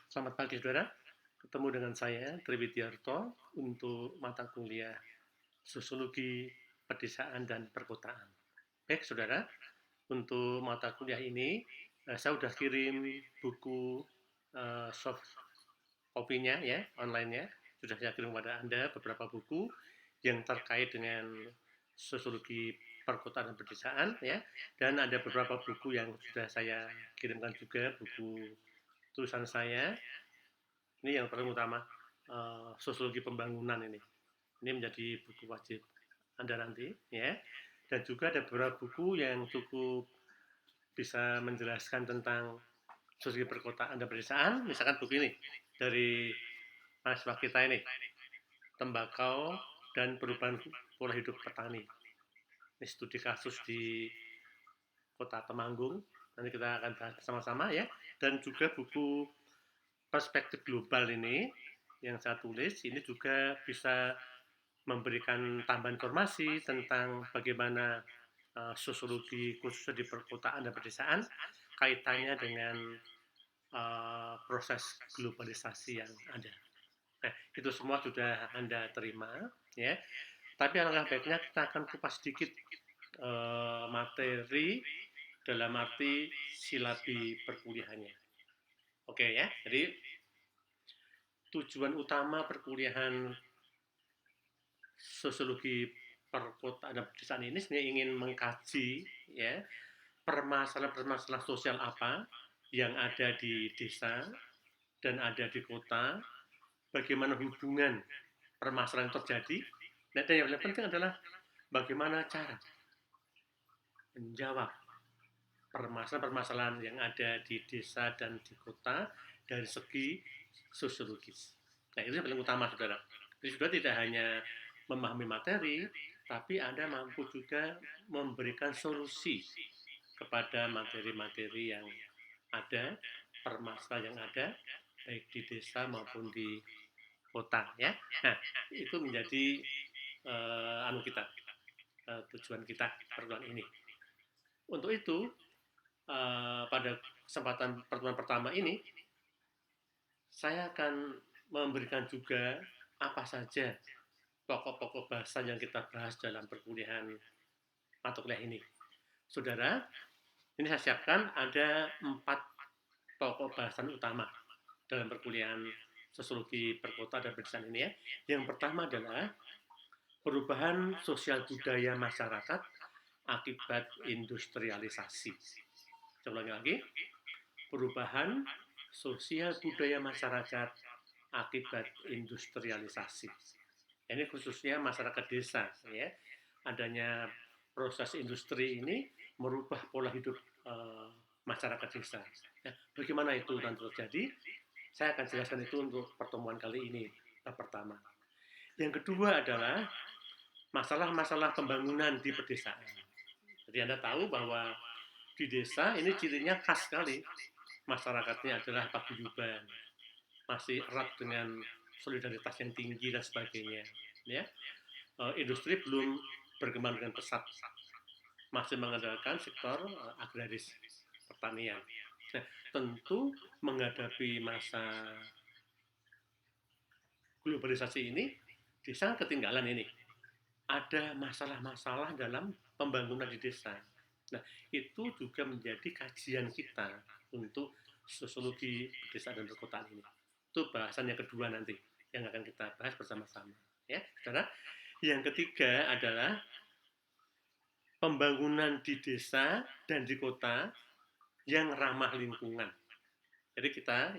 Selamat pagi, saudara. Ketemu dengan saya, Triwidiarto, untuk mata kuliah Sosiologi Pedesaan dan Perkotaan. Baik, saudara, untuk mata kuliah ini, saya sudah kirim buku soft copy-nya ya, online-nya. Sudah saya kirim kepada Anda beberapa buku yang terkait dengan sosiologi perkotaan dan pedesaan ya, dan ada beberapa buku yang sudah saya kirimkan juga, buku tulisan saya. Ini yang paling utama, sosiologi pembangunan ini. Ini menjadi buku wajib Anda nanti, ya. Dan juga ada beberapa buku yang cukup bisa menjelaskan tentang sosiologi perkotaan dan pedesaan. Misalkan buku ini dari mahasiswa kita ini, Tembakau dan Perubahan Pola Hidup Petani. Ini studi kasus di Kota Temanggung. Nanti kita akan bahas sama-sama ya. Dan juga buku Perspektif Global ini yang saya tulis ini juga bisa memberikan tambahan informasi tentang bagaimana sosiologi khususnya di perkotaan dan pedesaan kaitannya dengan proses globalisasi yang ada. Nah, itu semua sudah Anda terima, ya. Tapi alangkah baiknya kita akan kupas sedikit materi dalam arti silabi perkuliahannya. Oke ya, jadi tujuan utama perkuliahan sosiologi perkotaan dan pedesaan ini sebenarnya ingin mengkaji ya permasalahan-permasalahan sosial apa yang ada di desa dan ada di kota, bagaimana hubungan permasalahan terjadi, dan yang paling penting adalah bagaimana cara menjawab permasalahan-permasalahan yang ada di desa dan di kota dari segi sosiologis. Nah, itu yang paling utama, saudara. Jadi saudara tidak hanya memahami materi, tapi Anda mampu juga memberikan solusi kepada materi-materi yang ada, permasalahan yang ada, baik di desa maupun di kota. Ya, nah itu menjadi tujuan kita pertemuan ini. Untuk itu, pada kesempatan pertemuan pertama ini, saya akan memberikan juga apa saja pokok-pokok bahasan yang kita bahas dalam perkuliahan mata kuliah ini. Saudara, ini saya siapkan ada 4 pokok bahasan utama dalam perkuliahan sosiologi perkotaan dan pedesaan ini ya. Yang pertama adalah perubahan sosial budaya masyarakat akibat industrialisasi. Saya ulangi lagi, perubahan sosial budaya masyarakat akibat industrialisasi. Ini khususnya masyarakat desa, ya. Adanya proses industri ini merubah pola hidup masyarakat desa. Ya, bagaimana itu nanti terjadi? Saya akan jelaskan itu untuk pertemuan kali ini, pertama. Yang kedua adalah masalah-masalah pembangunan di pedesaan. Jadi Anda tahu bahwa di desa ini cirinya khas sekali. Masyarakatnya adalah paguyuban, masih erat dengan solidaritas yang tinggi dan sebagainya. Ya, industri belum berkembang dengan pesat, masih mengandalkan sektor agraris pertanian. Nah, tentu menghadapi masa globalisasi ini, desa ketinggalan ini. Ada masalah-masalah dalam pembangunan di desa. Nah, itu juga menjadi kajian kita untuk sosiologi pedesaan dan perkotaan ini. Itu bahasan yang kedua nanti yang akan kita bahas bersama-sama. Ya, saudara. Yang ketiga adalah pembangunan di desa dan di kota yang ramah lingkungan. Jadi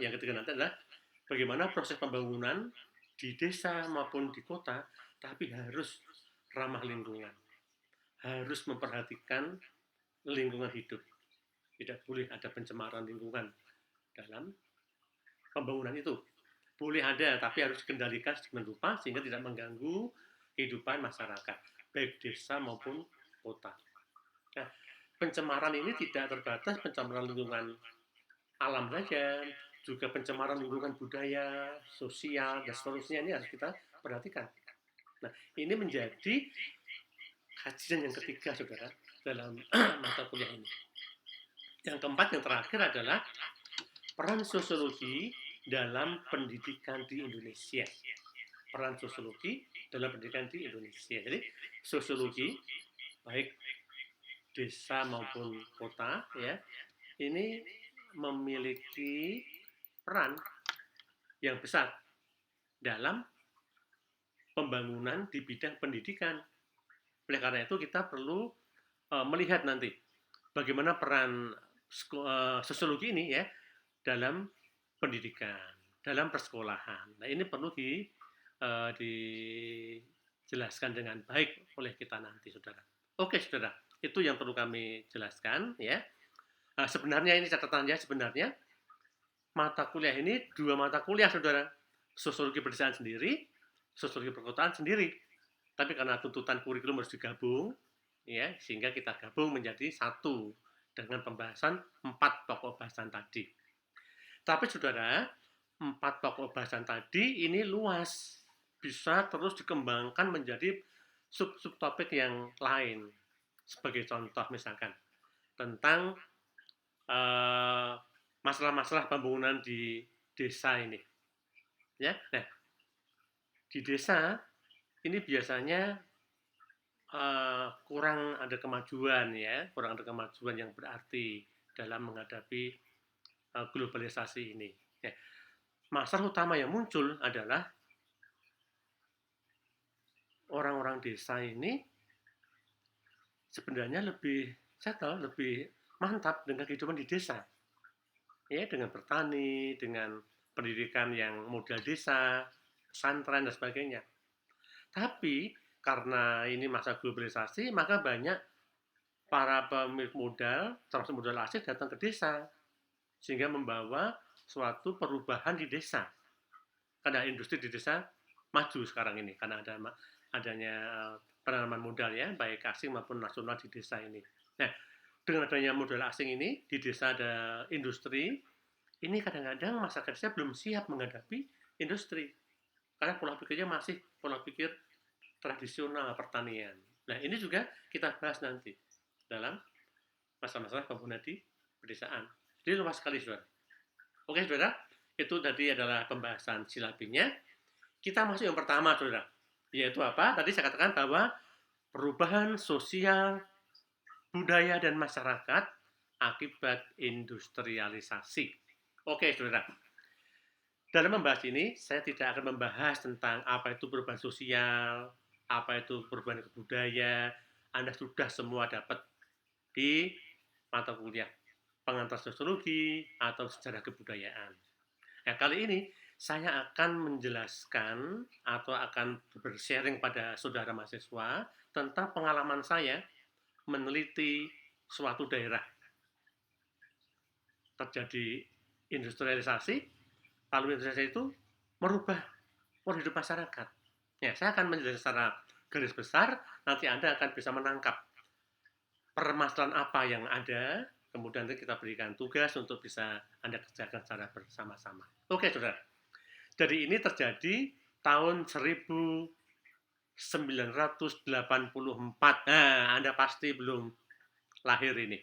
yang ketiga nanti adalah bagaimana proses pembangunan di desa maupun di kota, tapi harus ramah lingkungan. Harus memperhatikan lingkungan hidup. Tidak boleh ada pencemaran lingkungan dalam pembangunan itu. Boleh ada, tapi harus dikendalikan sedemikian rupa sehingga tidak mengganggu kehidupan masyarakat, baik desa maupun kota. Nah, pencemaran ini tidak terbatas pencemaran lingkungan alam saja, juga pencemaran lingkungan budaya, sosial, dan seterusnya ini harus kita perhatikan. Nah, ini menjadi kajian yang ketiga, saudara, dalam mata kuliah ini. Yang keempat, yang terakhir adalah peran sosiologi dalam pendidikan di Indonesia. Peran sosiologi dalam pendidikan di Indonesia. Jadi sosiologi baik desa maupun kota ya ini memiliki peran yang besar dalam pembangunan di bidang pendidikan. Oleh karena itu kita perlu melihat nanti bagaimana peran sosiologi ini ya dalam pendidikan, dalam persekolahan. Nah ini perlu dijelaskan dengan baik oleh kita nanti, saudara. Oke, saudara, itu yang perlu kami jelaskan ya. Nah, sebenarnya ini catatannya sebenarnya mata kuliah ini 2 mata kuliah, saudara. Sosiologi pedesaan sendiri, sosiologi perkotaan sendiri. Tapi karena tuntutan kurikulum harus digabung, ya, sehingga kita gabung menjadi satu dengan pembahasan 4 pokok bahasan tadi. Tapi saudara, 4 pokok bahasan tadi ini luas, bisa terus dikembangkan menjadi sub-topik yang lain. Sebagai contoh misalkan tentang masalah-masalah pembangunan di desa ini. Ya, nah, di desa ini biasanya kurang ada kemajuan ya, kurang ada kemajuan yang berarti dalam menghadapi globalisasi ini. Ya. Masalah utama yang muncul adalah orang-orang desa ini sebenarnya lebih settle, lebih mantap dengan kehidupan di desa. Ya, dengan bertani, dengan pendidikan yang model desa, pesantren dan sebagainya. Tapi karena ini masa globalisasi, maka banyak para pemilik modal, termasuk modal asing datang ke desa, sehingga membawa suatu perubahan di desa. Karena industri di desa maju sekarang ini, karena adanya penanaman modal ya, baik asing maupun nasional di desa ini. Nah, dengan adanya modal asing ini, di desa ada industri, ini kadang-kadang masyarakat desa belum siap menghadapi industri. Karena pola pikirnya masih pola pikir tradisional pertanian. Nah, ini juga kita bahas nanti dalam masalah-masalah pembangunan di pedesaan. Jadi luas sekali, saudara. Oke, saudara, itu tadi adalah pembahasan silabinya. Kita masuk yang pertama, saudara. Yaitu apa? Tadi saya katakan bahwa perubahan sosial, budaya, dan masyarakat akibat industrialisasi. Oke, saudara. Dalam membahas ini, saya tidak akan membahas tentang apa itu perubahan sosial, apa itu perubahan budaya. Anda sudah semua dapat di mata kuliah pengantar sosiologi atau sejarah kebudayaan. Nah, kali ini saya akan menjelaskan atau akan bersharing pada saudara mahasiswa tentang pengalaman saya meneliti suatu daerah. Terjadi industrialisasi, lalu industrialisasi itu merubah pola hidup masyarakat. Ya, saya akan menjelaskan secara garis besar, nanti Anda akan bisa menangkap permasalahan apa yang ada, kemudian nanti kita berikan tugas untuk bisa Anda kerjakan secara bersama-sama. Oke, saudara. Jadi ini terjadi tahun 1984. Nah, Anda pasti belum lahir ini.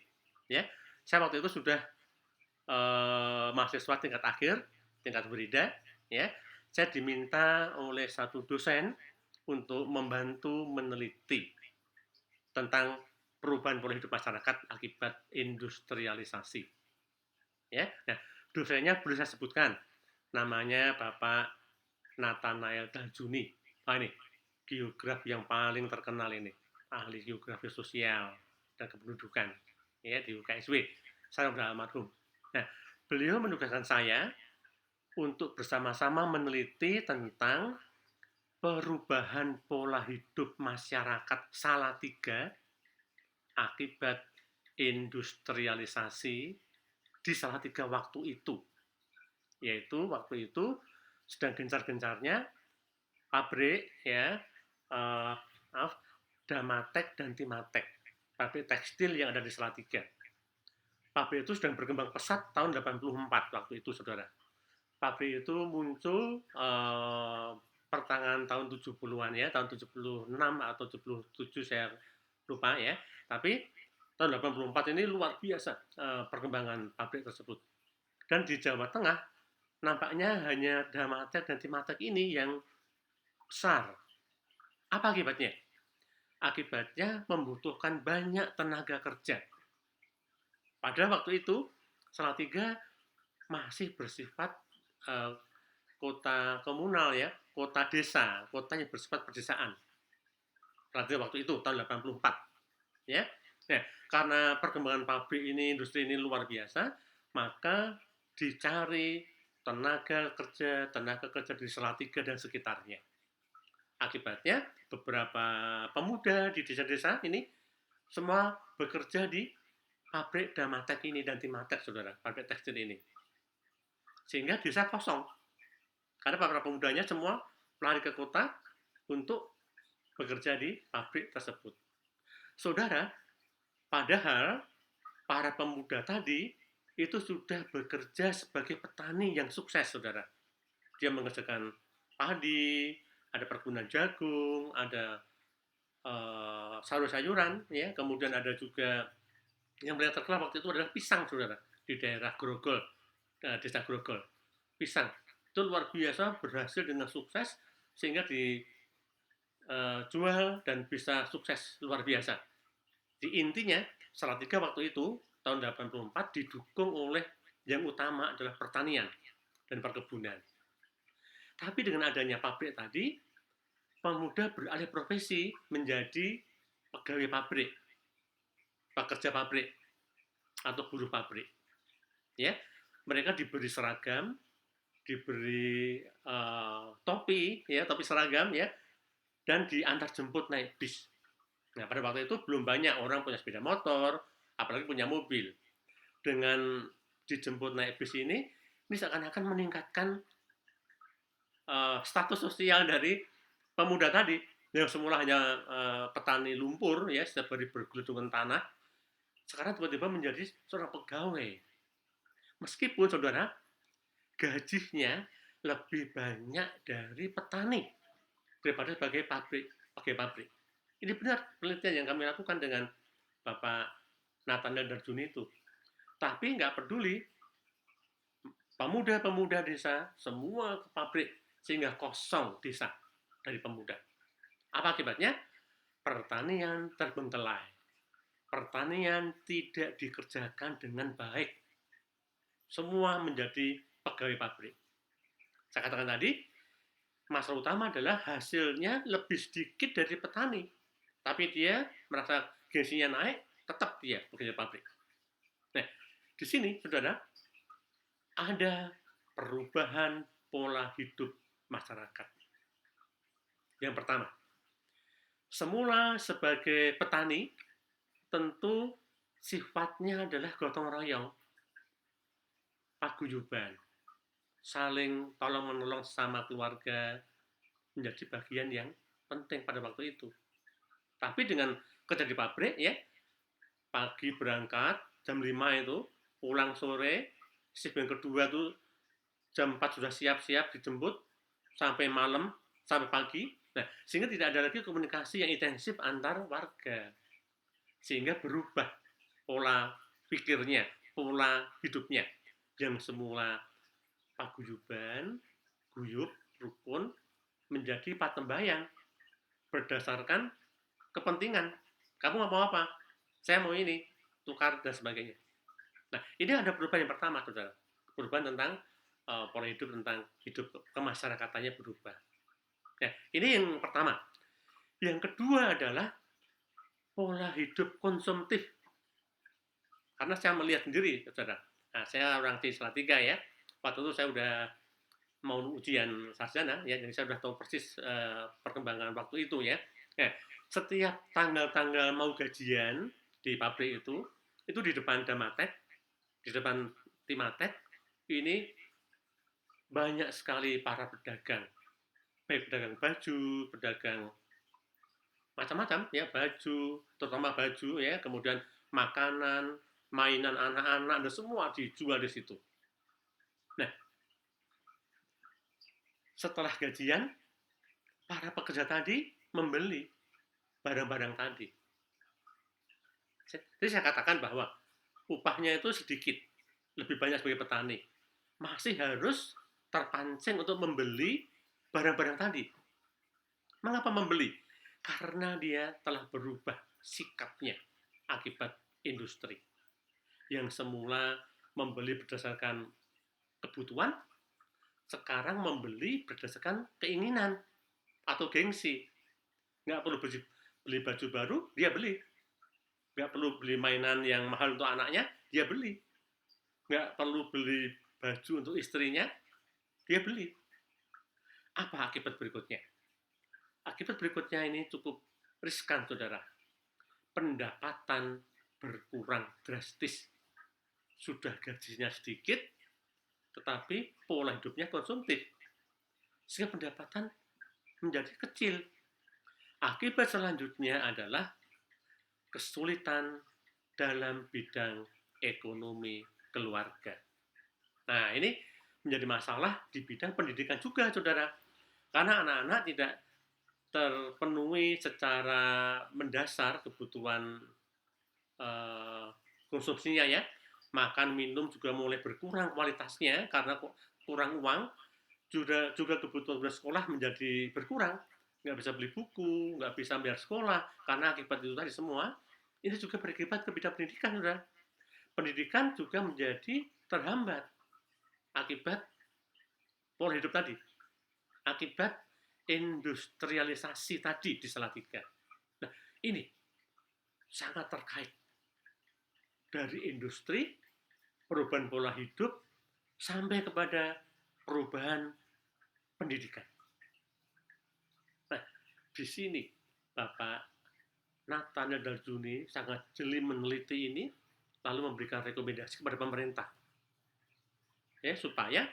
Ya, saya waktu itu sudah mahasiswa tingkat akhir, tingkat berida. Ya, saya diminta oleh satu dosen untuk membantu meneliti tentang perubahan pola hidup masyarakat akibat industrialisasi. Ya, nah dosennya boleh saya sebutkan, namanya Bapak Nathanael Daljuni. Ini geograf yang paling terkenal ini, ahli geografi sosial dan kependudukan ya di UKSW. Saya sudah almarhum. Nah, beliau menugaskan saya untuk bersama-sama meneliti tentang perubahan pola hidup masyarakat Salatiga akibat industrialisasi di Salatiga waktu itu. Yaitu waktu itu sedang gencar-gencarnya pabrik ya, Damatek dan Timatek, pabrik tekstil yang ada di Salatiga. Pabrik itu sedang berkembang pesat tahun 84 waktu itu, saudara. Pabrik itu muncul pertengahan tahun 70-an ya, tahun 76 atau 77 saya lupa ya. Tapi tahun 84 ini luar biasa perkembangan pabrik tersebut. Dan di Jawa Tengah nampaknya hanya Damatek dan Timatek ini yang besar. Apa akibatnya? Akibatnya membutuhkan banyak tenaga kerja. Pada waktu itu, Salatiga masih bersifat uh, kota komunal ya, kota desa, kota yang bersifat perdesaan. Pada waktu itu tahun 84 ya. Nah, karena perkembangan pabrik ini, industri ini luar biasa, maka dicari tenaga kerja di Salatiga dan sekitarnya. Akibatnya beberapa pemuda di desa-desa ini semua bekerja di pabrik Damatek ini dan Timatek, saudara, pabrik tekstil ini. Sehingga desa kosong. Karena para pemudanya semua lari ke kota untuk bekerja di pabrik tersebut. Saudara, padahal para pemuda tadi itu sudah bekerja sebagai petani yang sukses, saudara. Dia mengerjakan padi, ada perkebunan jagung, ada sayur-sayuran, ya. Kemudian ada juga yang paling terkenal waktu itu adalah pisang, saudara, di daerah Grogol, desa Grogol. Pisang itu luar biasa berhasil dengan sukses sehingga dijual dan bisa sukses luar biasa. Di intinya Salatiga waktu itu tahun 84 didukung oleh yang utama adalah pertanian dan perkebunan. Tapi dengan adanya pabrik tadi, pemuda beralih profesi menjadi pegawai pabrik, pekerja pabrik atau buruh pabrik. Ya, mereka diberi seragam, diberi topi, ya, topi seragam, ya, dan diantar jemput naik bis. Nah, pada waktu itu belum banyak orang punya sepeda motor, apalagi punya mobil. Dengan dijemput naik bis ini seakan-akan meningkatkan status sosial dari pemuda tadi yang semula hanya petani lumpur ya, setiap hari bergelut dengan tanah, sekarang tiba-tiba menjadi seorang pegawai. Meskipun saudara gajinya lebih banyak dari petani daripada sebagai pabrik. Ini benar penelitian yang kami lakukan dengan Bapak Nathaniel Darjuni itu. Tapi nggak peduli, pemuda-pemuda desa semua ke pabrik sehingga kosong desa dari pemuda. Apa akibatnya? Pertanian terbengkelai. Pertanian tidak dikerjakan dengan baik. Semua menjadi pegawai pabrik. Saya katakan tadi, masalah utama adalah hasilnya lebih sedikit dari petani. Tapi dia merasa gengsinya naik, tetap dia bekerja pabrik. Nah, di sini, saudara, ada perubahan pola hidup masyarakat. Yang pertama, semula sebagai petani, tentu sifatnya adalah gotong royong, paguyuban, saling tolong-menolong sama keluarga, menjadi bagian yang penting pada waktu itu. Tapi dengan kerja di pabrik ya, pagi berangkat jam 5 itu, pulang sore, shift yang kedua tuh jam 4 sudah siap-siap dijemput sampai malam, sampai pagi. Nah, sehingga tidak ada lagi komunikasi yang intensif antar warga. Sehingga berubah pola pikirnya, pola hidupnya. Yang semula paguyuban, guyup, rukun, menjadi patembayang berdasarkan kepentingan. Kamu mau apa? Saya mau ini, tukar dan sebagainya. Nah, ini ada perubahan yang pertama, saudara. Perubahan tentang pola hidup, tentang hidup kemasyarakatannya berubah. Nah, ini yang pertama. Yang kedua adalah pola hidup konsumtif. Karena saya melihat sendiri, saudara. Nah, saya orang di Salatiga ya. Waktu itu saya udah mau ujian sarjana ya, jadi saya sudah tahu persis perkembangan waktu itu ya. Nah, setiap tanggal-tanggal mau gajian di pabrik itu di depan Damatek, di depan Timatek, ini banyak sekali para pedagang, baik pedagang baju, pedagang macam-macam ya, baju, terutama baju ya, kemudian makanan, mainan anak-anak, dan semua dijual di situ. Nah, setelah gajian, para pekerja tadi membeli barang-barang tadi. Jadi saya katakan bahwa upahnya itu sedikit, lebih banyak sebagai petani. Masih harus terpancing untuk membeli barang-barang tadi. Mengapa membeli? Karena dia telah berubah sikapnya akibat industri. Yang semula membeli berdasarkan kebutuhan, sekarang membeli berdasarkan keinginan atau gengsi. Nggak perlu beli baju baru, dia beli. Nggak perlu beli mainan yang mahal untuk anaknya, dia beli. Nggak perlu beli baju untuk istrinya, dia beli. Apa akibat berikutnya? Akibat berikutnya ini cukup riskan, saudara. Pendapatan berkurang drastis. Sudah gajinya sedikit, tetapi pola hidupnya konsumtif. Sehingga pendapatan menjadi kecil. Akibat selanjutnya adalah kesulitan dalam bidang ekonomi keluarga. Nah, ini menjadi masalah di bidang pendidikan juga, saudara. Karena anak-anak tidak terpenuhi secara mendasar kebutuhan konsumsinya ya. Makan, minum juga mulai berkurang kualitasnya karena kurang uang. Juga kebutuhan bersekolah menjadi berkurang. Nggak bisa beli buku, nggak bisa bayar sekolah. Karena akibat itu tadi semua, ini juga berakibat ke bidang pendidikan, saudara. Pendidikan juga menjadi terhambat akibat pola hidup tadi. Akibat industrialisasi tadi di Salatiga. Nah, ini sangat terkait dari industri, perubahan pola hidup, sampai kepada perubahan pendidikan. Nah, di sini Bapak Nathaniel Daljuni sangat jeli meneliti ini, lalu memberikan rekomendasi kepada pemerintah. Ya, supaya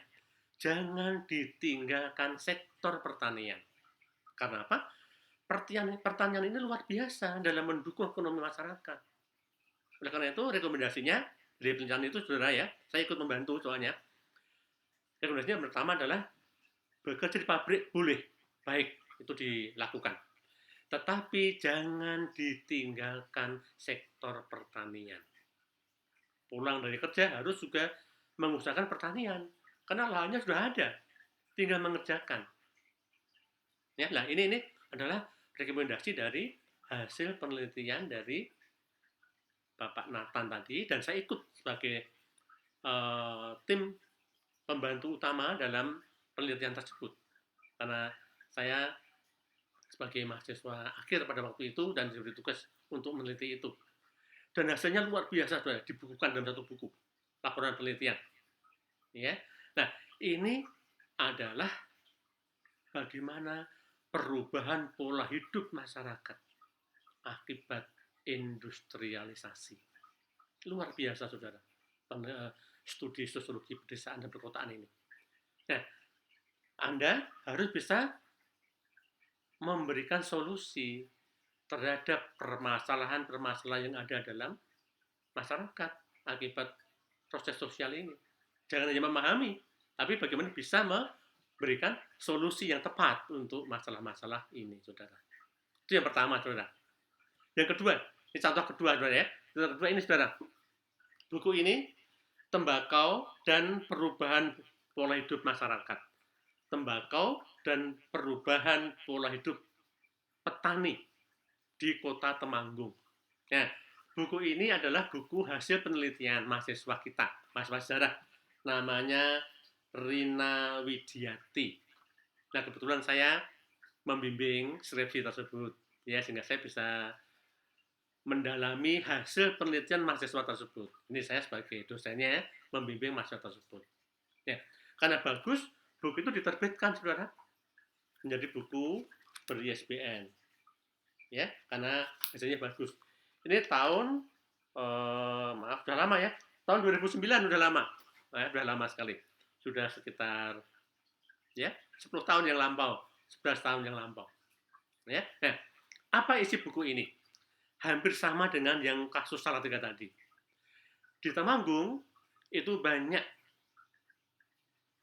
jangan ditinggalkan sektor pertanian. Karena apa? Pertanian ini luar biasa dalam mendukung ekonomi masyarakat. Oleh karena itu, rekomendasinya dari penelitian itu, saudara ya, saya ikut membantu soalnya. Rekomendasinya pertama adalah bekerja di pabrik boleh, baik, itu dilakukan. Tetapi jangan ditinggalkan sektor pertanian. Pulang dari kerja harus juga mengusahakan pertanian. Karena lahannya sudah ada, tinggal mengerjakan. Ya, nah ini adalah rekomendasi dari hasil penelitian dari Bapak Nathan tadi, dan saya ikut sebagai tim pembantu utama dalam penelitian tersebut. Karena saya sebagai mahasiswa akhir pada waktu itu dan diberi tugas untuk meneliti itu. Dan hasilnya luar biasa, sudah dibukukan dalam satu buku, laporan penelitian. Ya. Nah, ini adalah bagaimana perubahan pola hidup masyarakat akibat industrialisasi. Luar biasa, saudara. Studi sosiologi pedesaan dan perkotaan ini. Nah, Anda harus bisa memberikan solusi terhadap permasalahan-permasalahan yang ada dalam masyarakat akibat proses sosial ini. Jangan hanya memahami, tapi bagaimana bisa memberikan solusi yang tepat untuk masalah-masalah ini, saudara. Itu yang pertama, saudara. Yang kedua, ini contoh kedua, saudara ya. Contoh kedua ini, saudara. Buku ini, Tembakau dan Perubahan Pola Hidup Masyarakat. Tembakau dan Perubahan Pola Hidup Petani di Kota Temanggung. Nah, buku ini adalah buku hasil penelitian mahasiswa kita, mahasiswa sejarah. Namanya Rina Widiati. Nah, kebetulan saya membimbing skripsi tersebut, ya, sehingga saya bisa mendalami hasil penelitian mahasiswa tersebut. Ini saya sebagai dosennya membimbing mahasiswa tersebut. Ya, karena bagus, buku itu diterbitkan, saudara, menjadi buku ber-ISBN. Ya, karena hasilnya bagus. Ini tahun, sudah lama ya, tahun 2009 sudah lama, sudah lama sekali, sudah sekitar ya 10 tahun yang lampau, 11 tahun yang lampau. Ya, nah, apa isi buku ini? Hampir sama dengan yang kasus Salatiga tadi. Di Temanggung itu banyak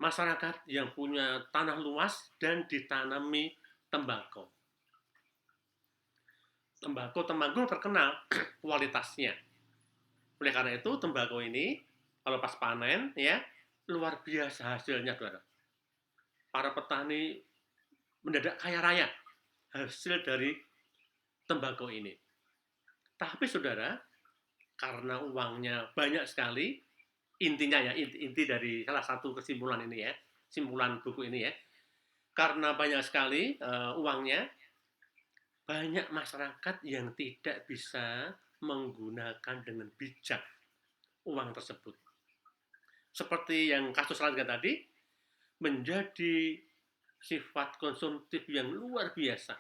masyarakat yang punya tanah luas dan ditanami tembakau. Tembakau Temanggung terkenal kualitasnya. Oleh karena itu, tembakau ini kalau pas panen ya luar biasa hasilnya, saudara. para petani mendadak kaya raya hasil dari tembakau ini. Tapi saudara, karena uangnya banyak sekali, intinya ya, inti dari salah satu kesimpulan ini ya, simpulan buku ini ya, karena banyak sekali uangnya, banyak masyarakat yang tidak bisa menggunakan dengan bijak uang tersebut. Seperti yang kasus Rangga tadi, menjadi sifat konsumtif yang luar biasa.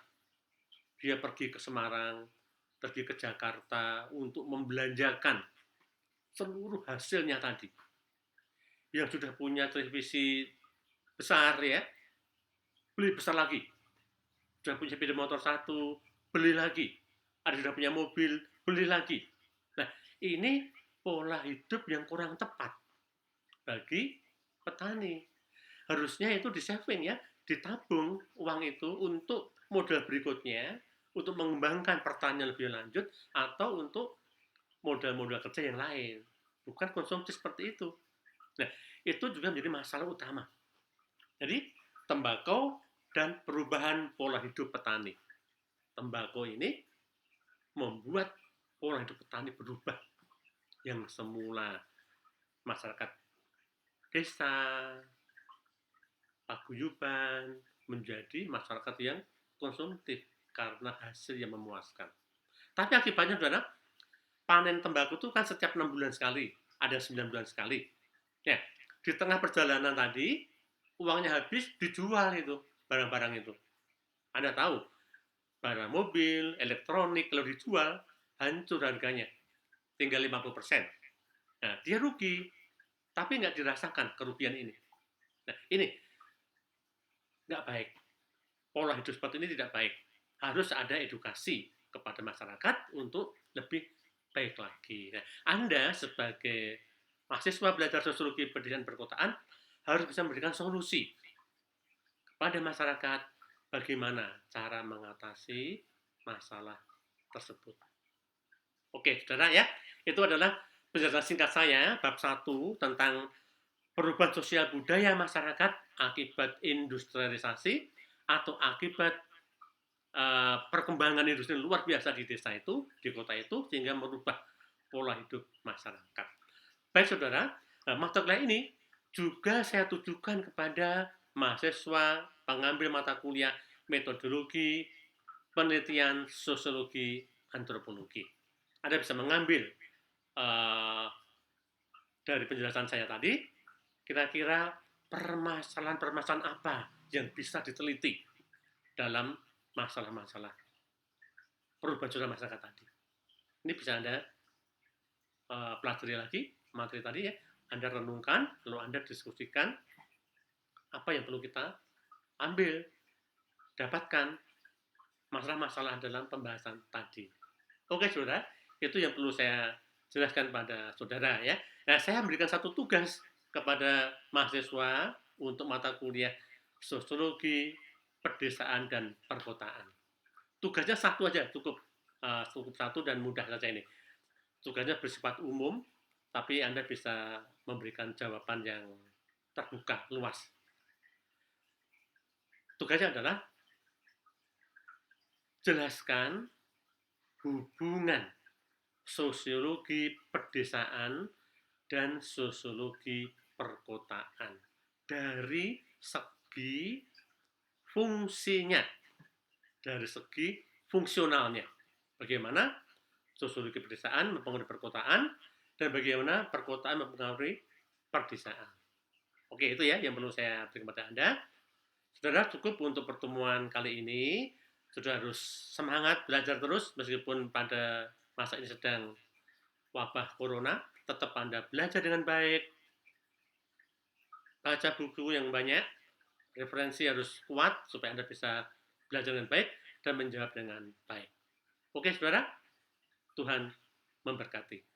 Dia pergi ke Semarang, pergi ke Jakarta untuk membelanjakan seluruh hasilnya tadi. Yang sudah punya televisi besar ya, beli besar lagi. Sudah punya sepeda motor satu, beli lagi. Ada sudah punya mobil, beli lagi. Nah, ini pola hidup yang kurang tepat bagi petani. Harusnya itu di-saving ya, ditabung uang itu untuk modal berikutnya, untuk mengembangkan pertanian lebih lanjut, atau untuk modal-modal kerja yang lain. Bukan konsumsi seperti itu. Nah, itu juga menjadi masalah utama. Jadi, tembakau dan perubahan pola hidup petani. Tembakau ini membuat pola hidup petani berubah. Yang semula masyarakat desa, paguyuban, menjadi masyarakat yang konsumtif karena hasil yang memuaskan. Tapi akibatnya adalah panen tembakau itu kan setiap 6 bulan sekali, ada 9 bulan sekali. Ya, di tengah perjalanan tadi, uangnya habis, dijual itu, barang-barang itu. Anda tahu, barang mobil, elektronik, kalau dijual, hancur harganya. Tinggal 50%. Nah, dia rugi, tapi nggak dirasakan kerugian ini. Nah, ini nggak baik. Pola hidup seperti ini tidak baik. Harus ada edukasi kepada masyarakat untuk lebih baik lagi. Nah, Anda sebagai mahasiswa belajar sosiologi pendidikan perkotaan harus bisa memberikan solusi kepada masyarakat bagaimana cara mengatasi masalah tersebut. Oke, saudara ya, itu adalah penjelasan singkat saya bab 1 tentang perubahan sosial budaya masyarakat akibat industrialisasi atau akibat perkembangan industri luar biasa di desa itu, di kota itu, sehingga merubah pola hidup masyarakat. Baik saudara, mata kuliah ini juga saya tujukan kepada mahasiswa pengambil mata kuliah metodologi, penelitian sosiologi, antropologi. Anda bisa mengambil dari penjelasan saya tadi, kira-kira permasalahan-permasalahan apa yang bisa diteliti dalam masalah-masalah perubahan sosial masyarakat tadi. Ini bisa Anda pelajari lagi materi tadi ya, Anda renungkan, lalu Anda diskusikan apa yang perlu kita ambil, dapatkan masalah-masalah dalam pembahasan tadi. Oke saudara, itu yang perlu saya jelaskan pada saudara ya. Nah, saya memberikan satu tugas kepada mahasiswa untuk mata kuliah sosiologi, pedesaan, dan perkotaan. Tugasnya satu aja, cukup satu dan mudah saja ini. Tugasnya bersifat umum, tapi Anda bisa memberikan jawaban yang terbuka, luas. Tugasnya adalah jelaskan hubungan sosiologi pedesaan dan sosiologi perkotaan dari segi fungsinya, dari segi fungsionalnya. Bagaimana sosiologi pedesaan mempengaruhi perkotaan dan bagaimana perkotaan mempengaruhi perdesaan. Oke, itu ya yang perlu saya berikan kepada Anda. Saudara, cukup untuk pertemuan kali ini. Sudah harus semangat belajar terus meskipun pada masa ini sedang wabah corona. Tetap Anda belajar dengan baik, baca buku yang banyak, referensi harus kuat supaya Anda bisa belajar dengan baik dan menjawab dengan baik. Oke, saudara, Tuhan memberkati.